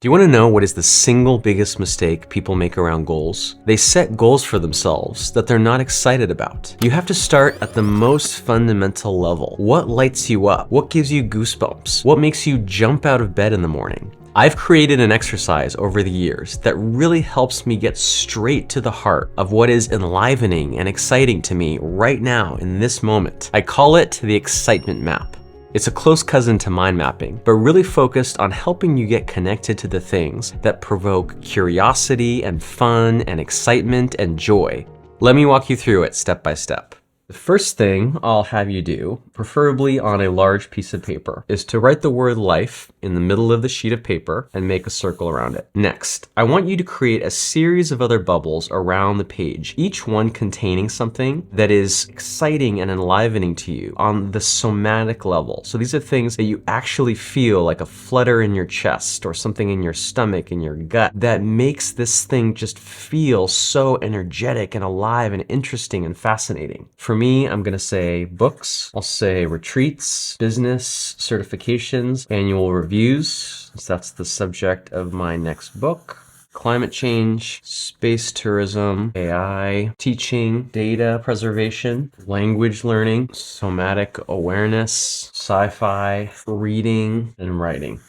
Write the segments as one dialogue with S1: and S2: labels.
S1: Do you want to know what is the single biggest mistake people make around goals? They set goals for themselves that they're not excited about. You have to start at the most fundamental level. What lights you up? What gives you goosebumps? What makes you jump out of bed in the morning? I've created an exercise over the years that really helps me get straight to the heart of what is enlivening and exciting to me right now in this moment. I call it the excitement map. It's a close cousin to mind mapping, but really focused on helping you get connected to the things that provoke curiosity and fun and excitement and joy. Let me walk you through it step by step. The first thing I'll have you do, preferably on a large piece of paper, is to write the word life in the middle of the sheet of paper and make a circle around it. Next, I want you to create a series of other bubbles around the page, each one containing something that is exciting and enlivening to you on the somatic level. So these are things that you actually feel, like a flutter in your chest or something in your stomach, in your gut, that makes this thing just feel so energetic and alive and interesting and fascinating. For me, I'm gonna say books, I'll say retreats, business, certifications, annual reviews, so that's the subject of my next book, climate change, space tourism, AI, teaching, data preservation, language learning, somatic awareness, sci-fi, reading, and writing.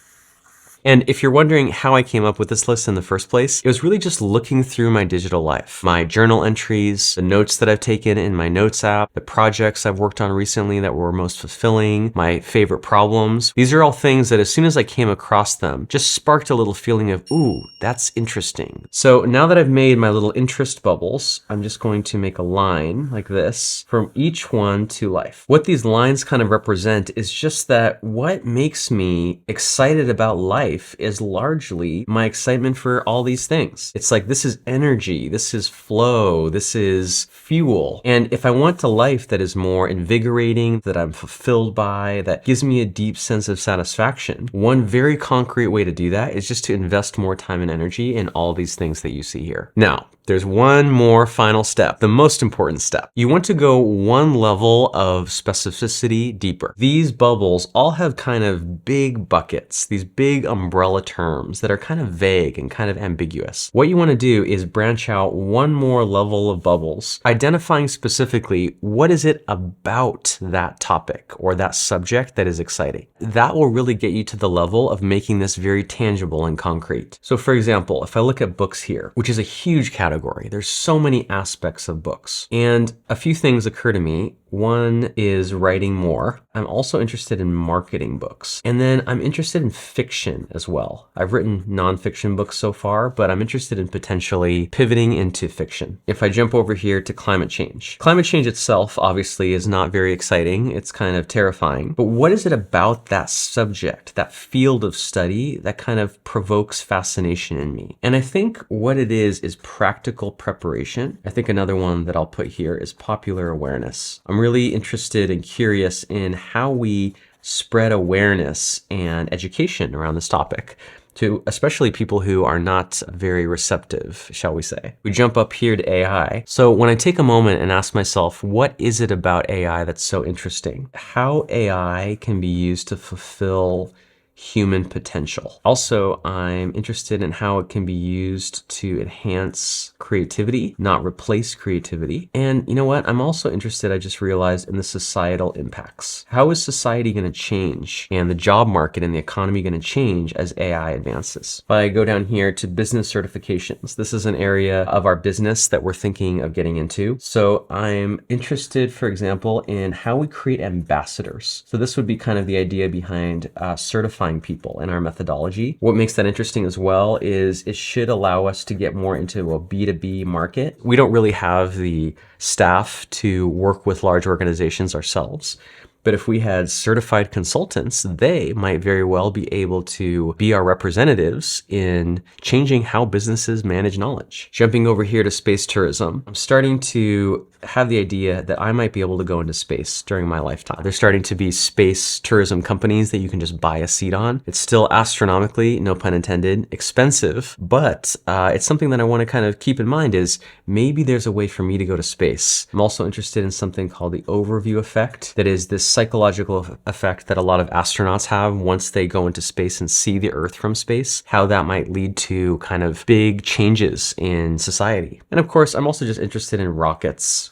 S1: And if you're wondering how I came up with this list in the first place, it was really just looking through my digital life, my journal entries, the notes that I've taken in my notes app, the projects I've worked on recently that were most fulfilling, my favorite problems. These are all things that as soon as I came across them, just sparked a little feeling of, ooh, that's interesting. So now that I've made my little interest bubbles, I'm just going to make a line like this from each one to life. What these lines kind of represent is just that what makes me excited about life is largely my excitement for all these things. It's like, this is energy, this is flow, this is fuel. And if I want a life that is more invigorating, that I'm fulfilled by, that gives me a deep sense of satisfaction, one very concrete way to do that is just to invest more time and energy in all these things that you see here. Now, there's one more final step, the most important step. You want to go one level of specificity deeper. These bubbles all have kind of big buckets, these big umbrella terms that are kind of vague and kind of ambiguous. What you want to do is branch out one more level of bubbles, identifying specifically what is it about that topic or that subject that is exciting. That will really get you to the level of making this very tangible and concrete. So for example, if I look at books here, which is a huge category, there's so many aspects of books, and a few things occur to me. One is writing more. I'm also interested in marketing books. And then I'm interested in fiction as well. I've written nonfiction books so far, but I'm interested in potentially pivoting into fiction. If I jump over here to climate change itself obviously is not very exciting. It's kind of terrifying. But what is it about that subject, that field of study, that kind of provokes fascination in me? And I think what it is practical preparation. I think another one that I'll put here is popular awareness. I'm really interested and curious in how we spread awareness and education around this topic to especially people who are not very receptive, shall we say. We jump up here to AI. So when I take a moment and ask myself, what is it about AI that's so interesting? How AI can be used to fulfill human potential. Also, I'm interested in how it can be used to enhance creativity, not replace creativity. And you know what? I'm also interested, I just realized, in the societal impacts. How is society going to change and the job market and the economy going to change as AI advances? If I go down here to business certifications, this is an area of our business that we're thinking of getting into. So I'm interested, for example, in how we create ambassadors. So this would be kind of the idea behind certifying people in our methodology. What makes that interesting as well is it should allow us to get more into a B2B market. We don't really have the staff to work with large organizations ourselves. But if we had certified consultants, they might very well be able to be our representatives in changing how businesses manage knowledge. Jumping over here to space tourism, I'm starting to have the idea that I might be able to go into space during my lifetime. There's starting to be space tourism companies that you can just buy a seat on. It's still astronomically, no pun intended, expensive, but it's something that I want to kind of keep in mind is maybe there's a way for me to go to space. I'm also interested in something called the overview effect. That is this psychological effect that a lot of astronauts have once they go into space and see the Earth from space, how that might lead to kind of big changes in society. And of course, I'm also just interested in rockets.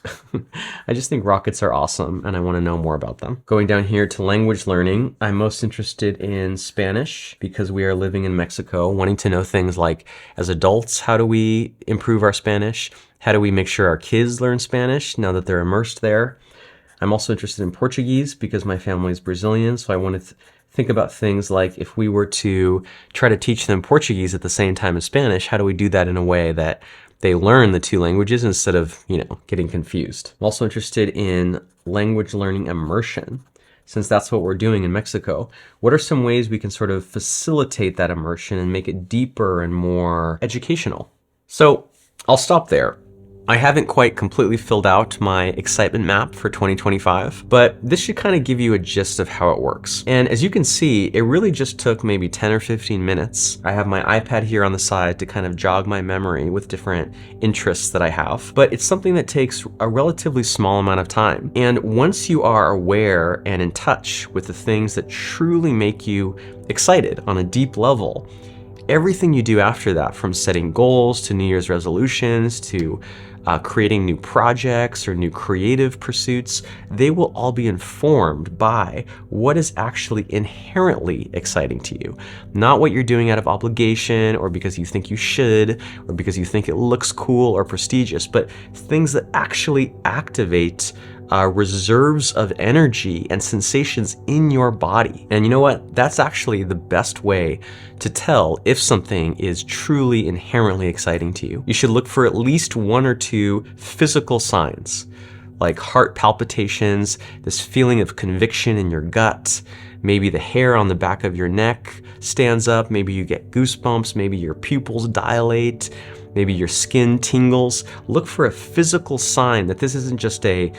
S1: I just think rockets are awesome and I want to know more about them. Going down here to language learning, I'm most interested in Spanish because we are living in Mexico, wanting to know things like, as adults, how do we improve our Spanish? How do we make sure our kids learn Spanish now that they're immersed there? I'm also interested in Portuguese because my family is Brazilian, so I want to think about things like if we were to try to teach them Portuguese at the same time as Spanish, how do we do that in a way that they learn the two languages instead of, getting confused? I'm also interested in language learning immersion, since that's what we're doing in Mexico. What are some ways we can sort of facilitate that immersion and make it deeper and more educational? So I'll stop there. I haven't quite completely filled out my excitement map for 2025, but this should kind of give you a gist of how it works. And as you can see, it really just took maybe 10 or 15 minutes. I have my iPad here on the side to kind of jog my memory with different interests that I have, but it's something that takes a relatively small amount of time. And once you are aware and in touch with the things that truly make you excited on a deep level, everything you do after that, from setting goals to New Year's resolutions to creating new projects or new creative pursuits, they will all be informed by what is actually inherently exciting to you. Not what you're doing out of obligation or because you think you should or because you think it looks cool or prestigious, but things that actually activate reserves of energy and sensations in your body. And you know what? That's actually the best way to tell if something is truly inherently exciting to you. You should look for at least one or two physical signs, like heart palpitations, this feeling of conviction in your gut, maybe the hair on the back of your neck stands up, maybe you get goosebumps, maybe your pupils dilate, maybe your skin tingles. Look for a physical sign that this isn't just a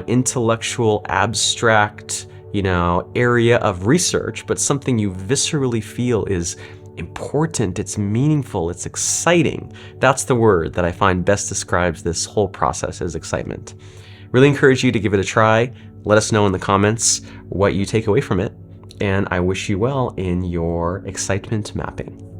S1: intellectual, abstract, area of research, but something you viscerally feel is important, it's meaningful, it's exciting. That's the word that I find best describes this whole process as excitement. Really encourage you to give it a try. Let us know in the comments what you take away from it, and I wish you well in your excitement mapping.